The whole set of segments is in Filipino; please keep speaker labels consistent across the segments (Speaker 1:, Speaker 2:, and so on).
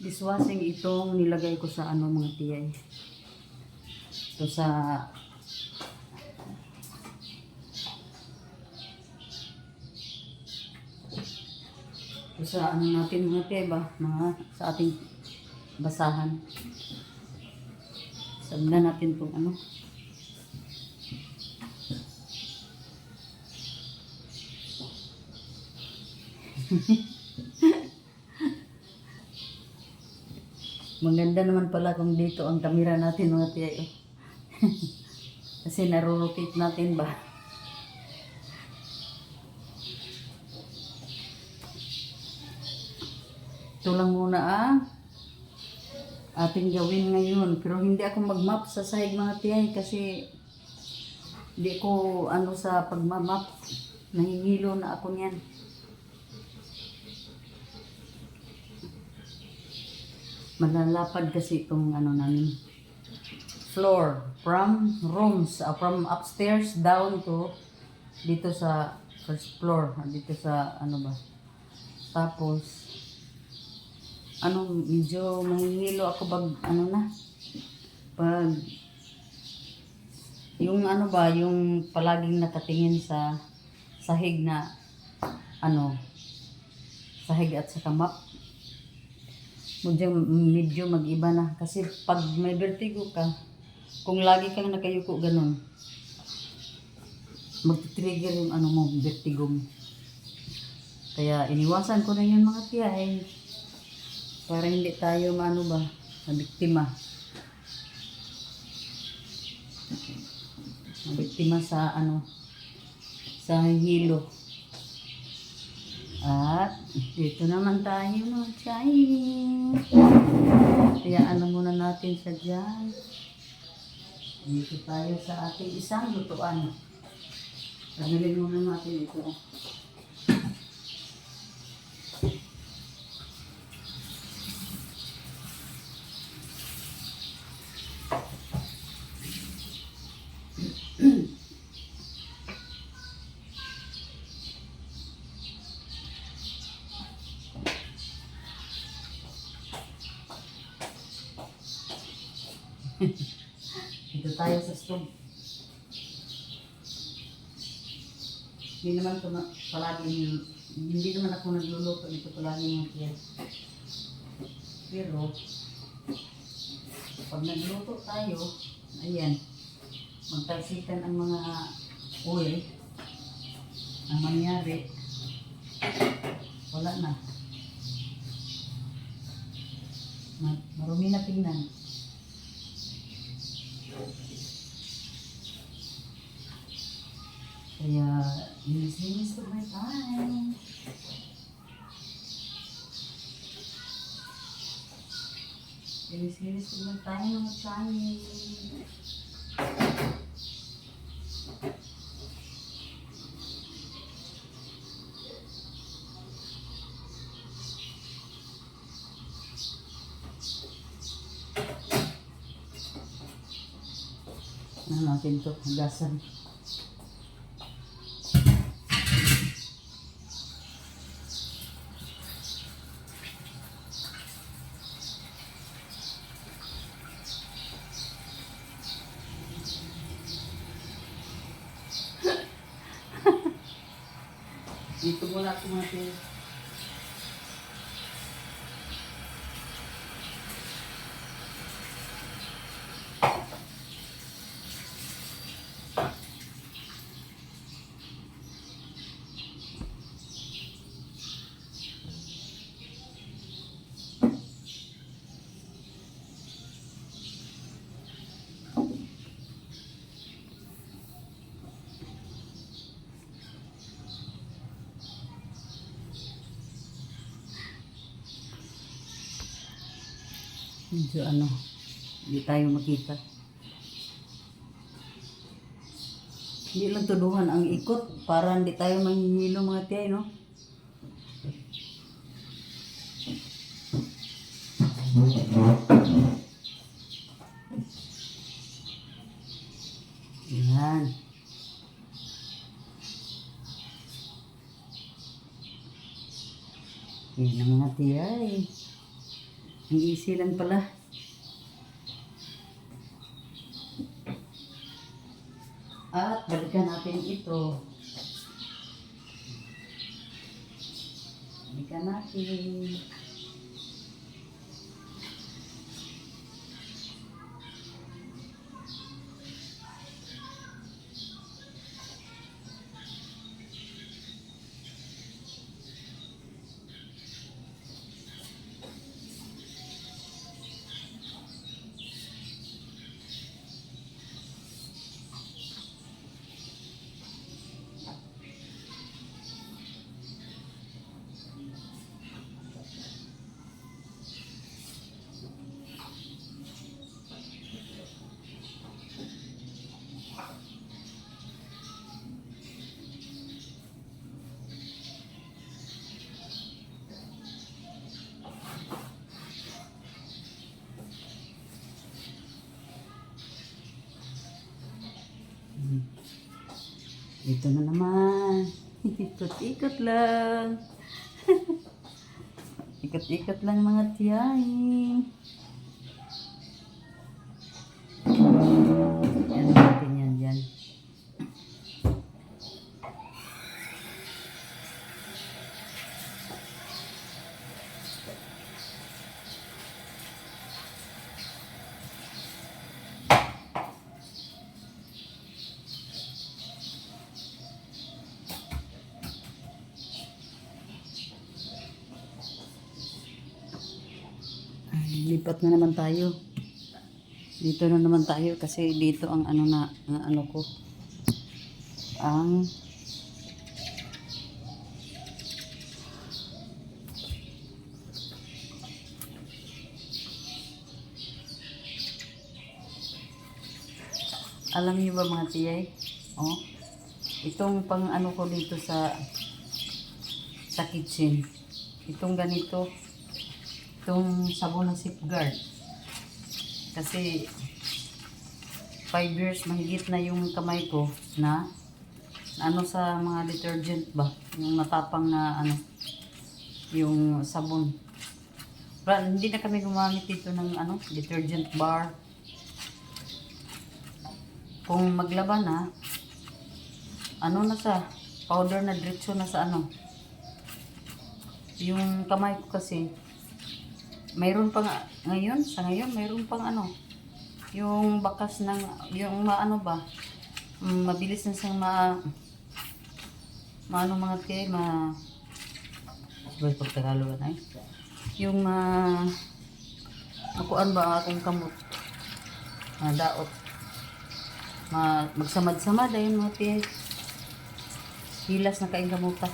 Speaker 1: dishwashing itong nilagay ko sa ano mga tiyay. Ito sa ano natin mga tiyay ba? Sa ating basahan. Sablan natin itong ano. Maganda naman pala kung dito ang kamera natin mga tiyay. Kasi narorokate natin ba? Ito lang muna ating gawin ngayon. Pero hindi ako mag-map sa sahig mga tiyay kasi hindi ko ano sa pagmamap. Nahihilo na ako niyan. Malalapad kasi itong ano namin floor from rooms from upstairs down to dito sa first floor dito sa ano ba, tapos ano medyo mahihilo ako pag yung ano ba yung palaging nakatingin sa sahig na ano sahig at saka map. Medyo mag-iba na. Kasi pag may vertigo ka, kung lagi kang nakayuko ganun, mag-trigger yung ano mo, vertigo mo. Kaya iniwasan ko na yun mga tiyay. Para hindi tayo mabiktima. Mabiktima sa sa hilo. At dito naman tayo mga tiyay. Kaya ano muna natin siya dyan. Dito tayo sa ating isang lutuan. Pagilin muna natin ito. Dito tayo sa stove. Hindi naman ito hindi naman ako nagluluto dito palagi mga tiyay. Pero pag nagluto tayo, ayan, magtalsikan ang mga oil. Ang mangyari, wala na. Marumi na tingnan. Kaya, linis ko my time. Linis ko my time, mga Chinese. Ano natin ito, hugasan. Dito muna ako natin. Medyo hindi tayo makita. Hindi lang tuduhan ang ikot para hindi tayo mahihilo mga tiyay, no? Yan. Yan ang mga tiyay. Ang easy lang pala. At balikan natin ito. Balikan natin. Ito na naman. Ikot-ikot lang. Ikot-ikot lang mga tiyahin. Yan natin yan dyan. Lipat na naman tayo. Dito na naman tayo kasi dito ang ano na ang ano ko. Ang alam niyo ba mga tiyay? Oh. Itong pang ano ko dito sa kitchen. Itong ganito. Itong sabon na safeguard. Kasi 5 years mahigit na yung kamay ko na ano sa mga detergent ba, yung matapang na ano, yung sabon. Pero hindi na kami gumamit dito ng ano, detergent bar. Kung maglaba na, ano na sa powder na diretso na sa ano. Yung kamay ko kasi mayroon pang ngayon, sa ngayon mayroon pang ano, yung bakas ng yung maano ba, mabilis na siyang maano mga kay sabay pag Tagalog na yung makuan ba akong kamot, daot, magsamad-samad ayun mga tiay, hilas na kaing kamuta.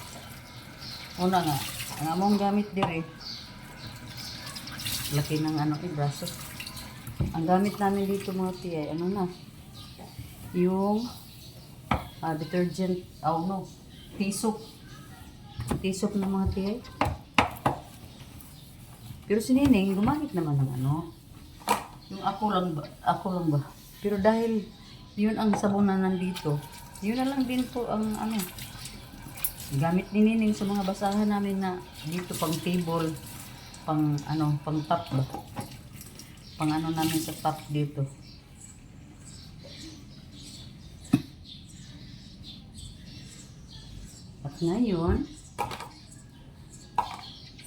Speaker 1: Una nga ang among gamit dire laki ng ano braso. Ang gamit namin dito mga tiyay, ano na, yung detergent, no, tisok na mga tiyay. Pero si Nining gumamit naman ng ano, yung ako lang ba. Pero dahil yun ang sabon na nandito, yun na lang din po ang ano, gamit ni Nining sa mga basahan namin na dito pang table, pang ano, pang top ba? Pang ano namin sa top dito. At ngayon,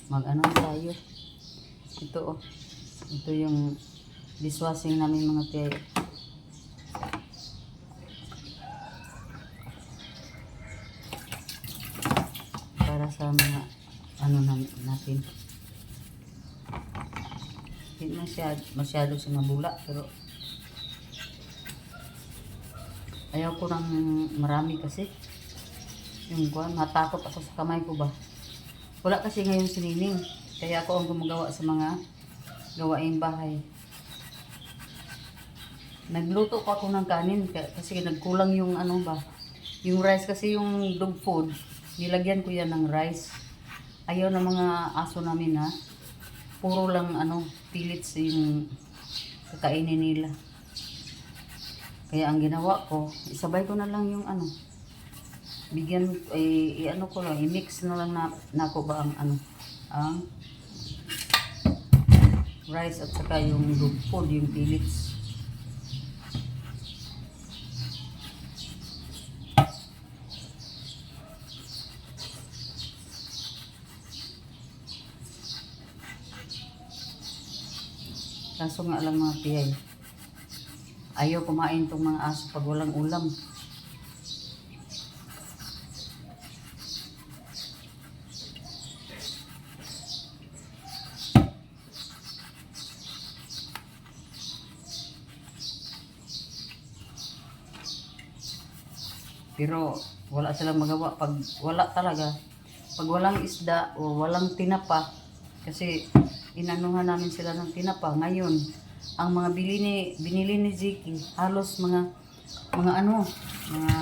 Speaker 1: mag-ano tayo. Ito oh. Ito yung dishwashing namin mga tiyaw. Para sa mga ano natin. Hindi masyado siya mabula, pero ayaw ko ng marami kasi yung kuwan, matakot ako sa kamay ko ba. Wala kasi ngayon si Nining, kaya ako ang gumagawa sa mga gawaing bahay. Nagluto pa ako ng kanin kasi nagkulang yung ano ba, yung rice kasi yung dog food, nilagyan ko yan ng rice. Ayaw ng mga aso namin ha, puro lang ano, pellets yung kakainin nila. Kaya ang ginawa ko, isabay ko na lang yung ano, bigyan, i-ano ko lang, i-mix na lang na ko ba ang ano, ang rice at saka yung dog food, yung pellets. Kaso nga lang mga tiyay, ayaw kumain tong mga aso pag walang ulam. Pero wala silang magawa pag wala talaga. Pag walang isda o walang tinapa, kasi inanuhan namin sila ng tinapa. Ngayon, ang mga binili ni Ziki, halos mga ano, mga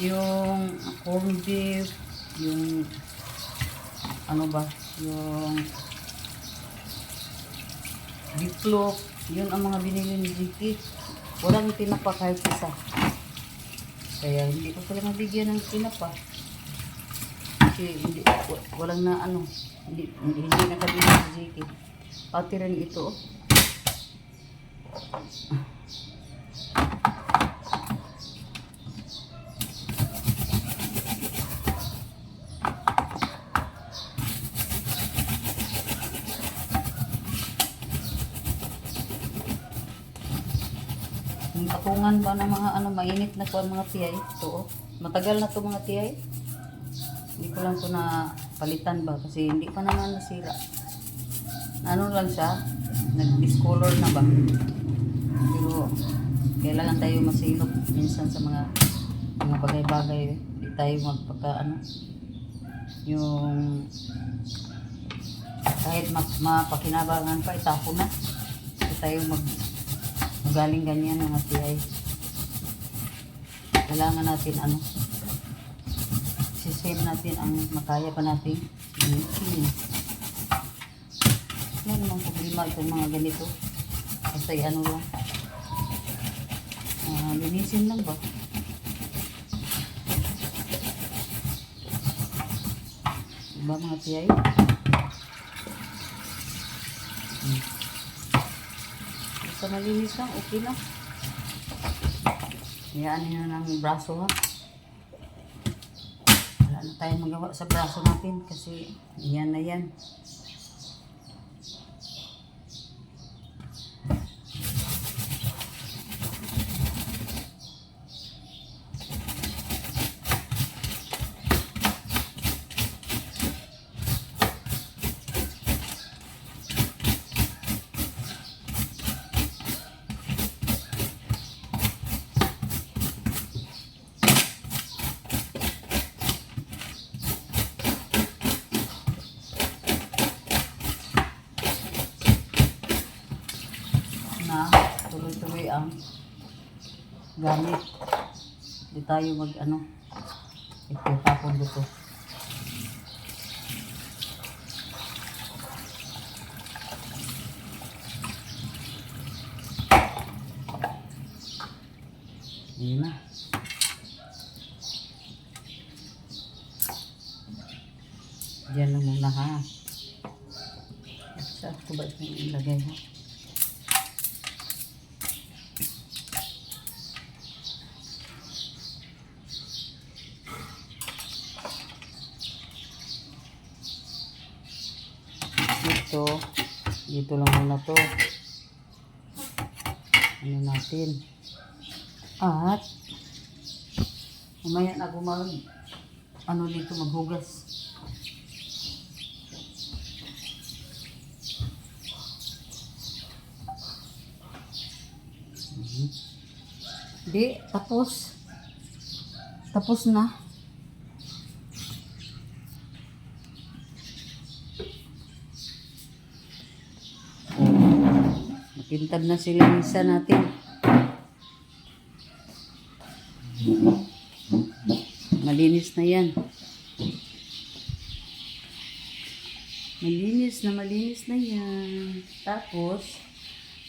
Speaker 1: yung corned beef, yung ano ba, yung beef loaf, yun ang mga binili ni Ziki. Walang tinapa kahit isa. Kaya hindi ko sila mabigyan ng tinapa. Kasi hindi, walang na ano, hindi nakabili si Ziki. Pati rin ito. Yung patungan ba ng mga ano, mainit na ko ang mga tiyay. Ito, matagal na to mga tiyay. Hindi ko lang to na palitan ba kasi hindi pa naman nasira. Ano lang siya, nag-discolor na ba. Pero kailangan tayo masilop minsan sa mga bagay-bagay. Hindi tayo magpaka ano, yung kahit mapakinabangan pa, itapon na. Hindi tayo magaling ganyan mga tiyay. Kailangan natin ano, sisave natin ang makaya pa natin. Meron mga problema itong mga ganito. Basta ano lang. Linisin lang ba? Diba mga tiyay? Basta malinis lang, okay na. Hayaan nyo na ng braso ha. Wala na tayong magawa sa braso natin kasi yan na yan. Na tuloy-tuloy ang gamit. Hindi tayo mag ano, ipapapon dito. Yun na. Diyan lang muna ha. Saan ko ba itong ilagay ha? Dito lang muna to. Ano natin. At mamaya na gumag ano dito maghugas. Di, tapos. Tapos na. Pintad na sila isa natin. Malinis na yan. Malinis na yan. Tapos,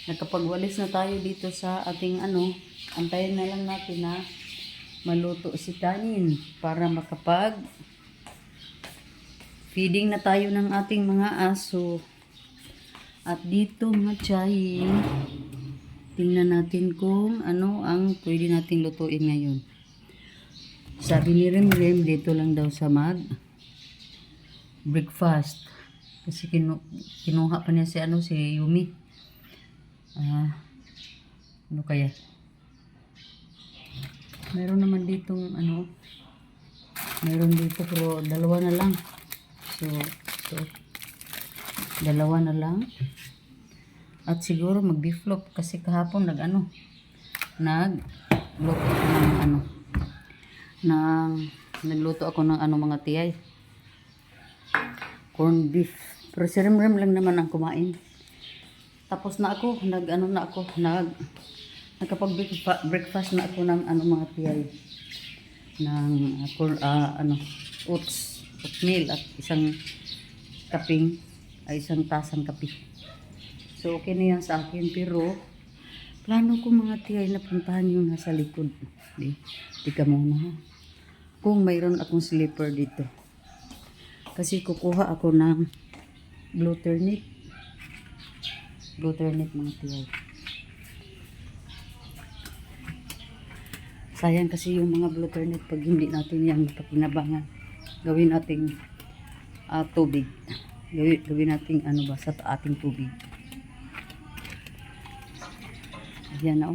Speaker 1: nakapagwalis na tayo dito sa ating ano, antayin na lang natin na maluto si kanin para makapag feeding na tayo ng ating mga aso. At dito mga tiyahin, tingnan natin kung ano ang pwede nating lutuin ngayon. Sabi ni Remrem, dito lang daw sa breakfast. Kasi kinuha pa niya si Yumi. Ano kaya? Meron naman ditong meron dito pero dalawa na lang. So dalawa na lang. At siguro mag-beeflop kasi kahapon nagluto ako ng mga tiyay. Corned beef. Pero si Remrem lang naman ang kumain. Tapos na ako, nakapag-breakfast na ako ng mga tiyay. Ng oatmeal at isang tasang kape. So okay na yan sa akin, pero plano ko mga tiyay na puntahan yung nasa likod. Di ka muna ha. Kung mayroon akong slipper dito. Kasi kukuha ako ng glutamate mga tiyay. Sayang kasi yung mga glutamate pag hindi natin yan pakinabangan. Gawin nating tubig. Gawin nating sa ating tubig. Ayan na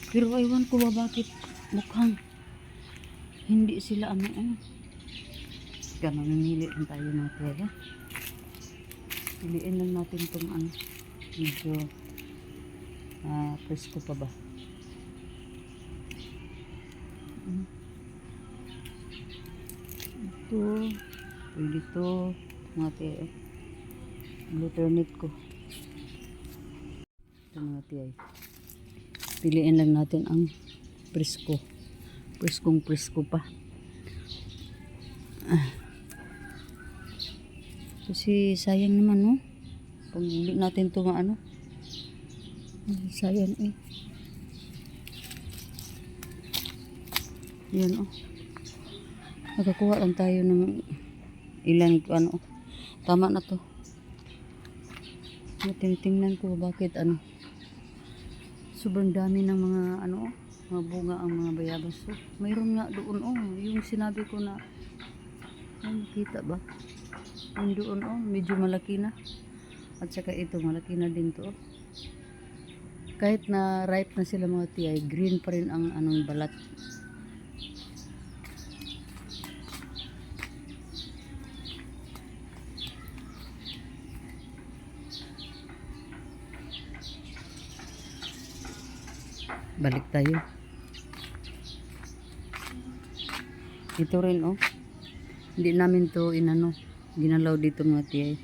Speaker 1: Pero aywan ko ba bakit mukhang hindi sila Kaya mamimili lang tayo mga tiyay. Piliin lang natin itong medyo presko pa ba. Ito pwede ito mga tiyay. Glutamate ko ito mga tiyay. Piliin lang natin ang preskong pa. Kasi sayang naman pag hindi natin ito sayang yan nakakuha lang tayo ng ilang tama na to. Tinitingnan ko bakit sobrang dami ng mga mga bunga ang mga bayabas. So, mayroon nga doon yung sinabi ko na nakita ba? Yung doon medyo malaki na. At saka ito malaki na din to. Kahit na ripe na sila mga tiyay, green pa rin ang balat. Balik tayo. Ito rin hindi namin to ginalaw dito mga tiyay.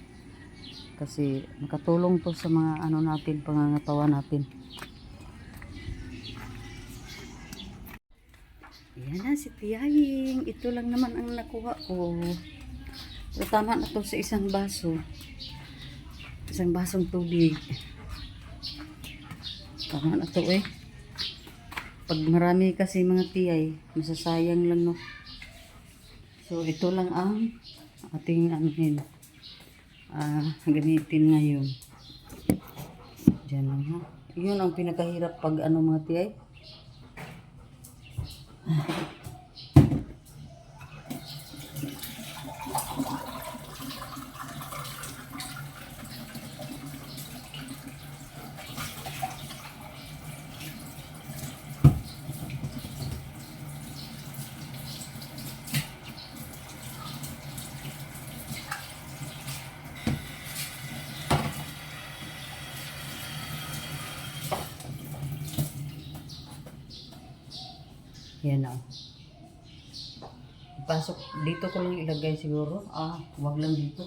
Speaker 1: Kasi makatulong to sa mga natin, pangangatawa natin. Yan na si tiyaying. Ito lang naman ang nakuha ko. Pero tama na to sa isang baso. Isang basong tubig. Tama na to Pag marami kasi mga tiyay, masasayang lang So ito lang ang ating gamitin ngayon. Diyan lang Yun ang pinakahirap pag mga tiyay. Yan Pasok dito ko lang ilagay siguro. Wag lang dito.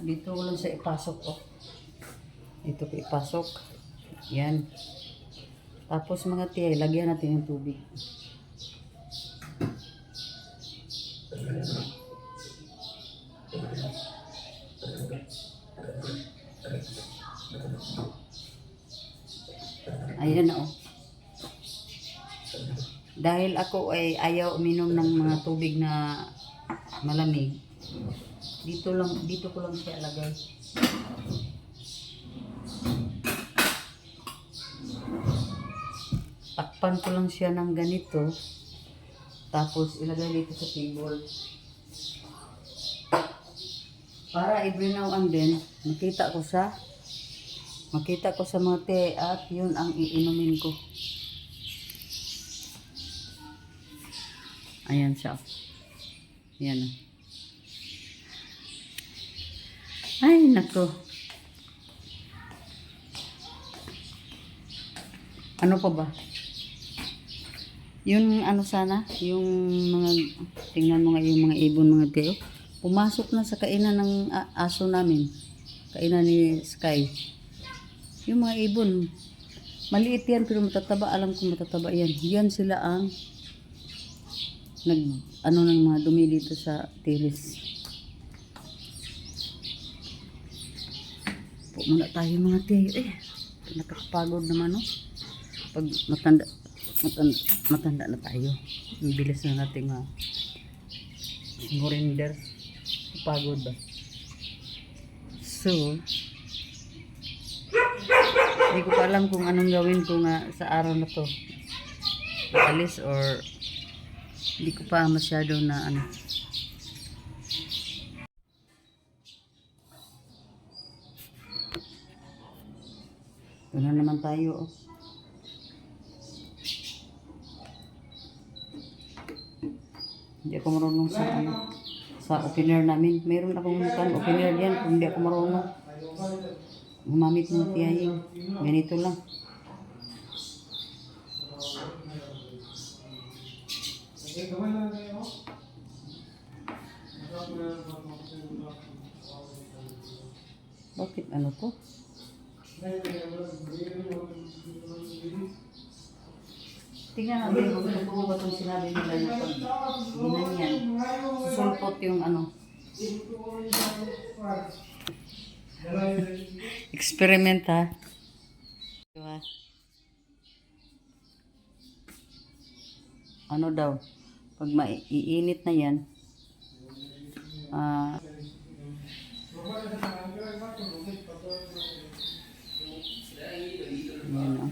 Speaker 1: Dito ko lang siya ipasok Dito ko ipasok. Yan. Tapos mga tiyay, lagyan natin ng tubig. Ayan Dahil ako ay ayaw uminom ng mga tubig na malamig, dito ko lang siya lagay. Takpan ko lang siya ng ganito, tapos ilagay dito sa table. Para every now and then, makita ko sa mga te at yun ang iinumin ko. Ayan siya. Ayan. Ay, nako. Ano pa ba? Yung ano sana, yung mga, tingnan mo nga yung mga ibon mga teo. Pumasok na sa kainan ng aso namin. Kainan ni Sky. Yung mga ibon, maliit yan pero matataba. Alam ko matataba yan. Yan sila ang ng mga dumi dito sa terrace. Po muna tayo mga tiyo. Nakakapagod naman, no? Pag matanda na tayo. Ang bilis na nating murinder. Pagod ba? So, hindi ko pa alam kung anong gawin ko nga sa araw na to. Alis or hindi ko pa masyado na ano. Ito na naman tayo. Hindi ako marunong sa ano, sa opener namin. Meron akong opener diyan, kung hindi ako marunong. Gumamit ng tiyahing. Ganito lang. Bakit ano to? Tingnan natin kung totoo ba itong sinabi nila na pag ginanyan. Susulpot yung ano. Experiment ha. Diba? Ano daw? Pag maiinit na yan, yan o.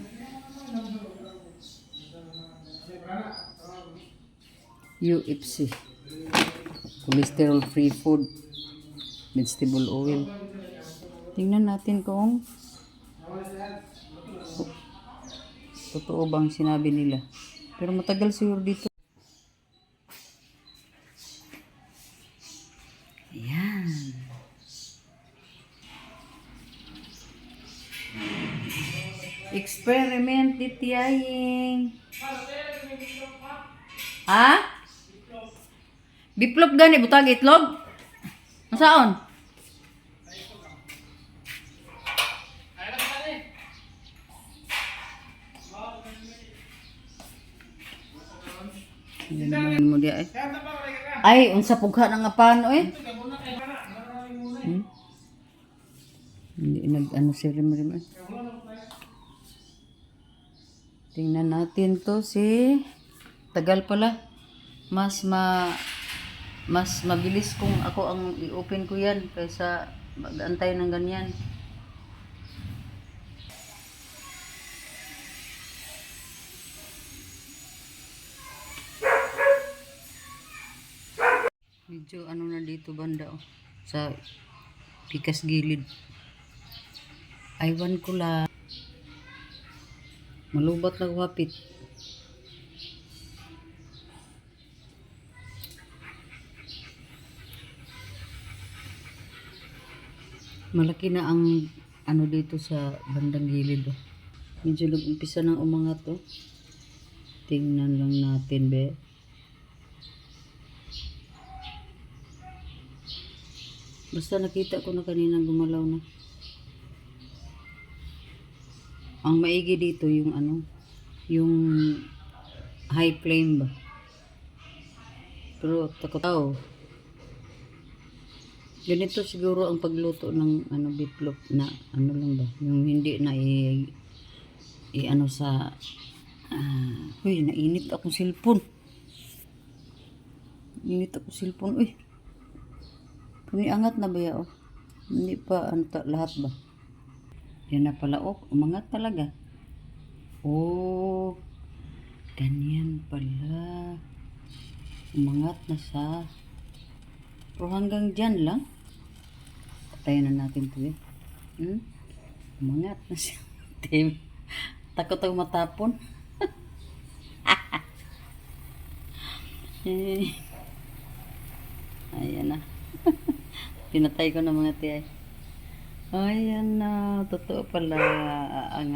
Speaker 1: UFC. Cholesterol free food. Vegetable oil. Tingnan natin kung totoo bang sinabi nila. Pero matagal siguro dito. Ayan. Experiment ditiyaying. Ha? Biplop gani butag itlog? Masaon? Hindi naman mo dia eh. Ay, unsa pugha na nga pano eh. Hindi nag-ano si Rim. Tingnan natin to si tagal pala. Mas mabilis kung ako ang i-open ko yan kaysa mag-antay ng ganyan. Medyo ano na dito banda oh, sa pikas gilid. Aywan ko lang. Malubat lang wapit. Malaki na ang ano dito sa bandang gilid. Oh. Medyo nag-umpisa ng umangat to. Oh. Tingnan lang natin be. Basta nakita ko na kanina gumalaw na. Ang maigi dito yung ano, yung high flame ba. Pero takot. Ganito siguro ang pagluto ng ano biplop na ano lang ba, yung hindi na ano sa Uy, nainit akong cellphone. Init ako cellphone. Uy, puniangat na ba ya? Oh? Hindi pa, lahat ba? Yan na pala, oh, umangat talaga. Oh, ganyan pala. Umangat na sa. Pero hanggang dyan lang. Patayin na natin to eh. Umangat na siya. Takot ako matapon. Ayan na. Pinatay ko na mga tiyay. Ayan na. Totoo pala. Ang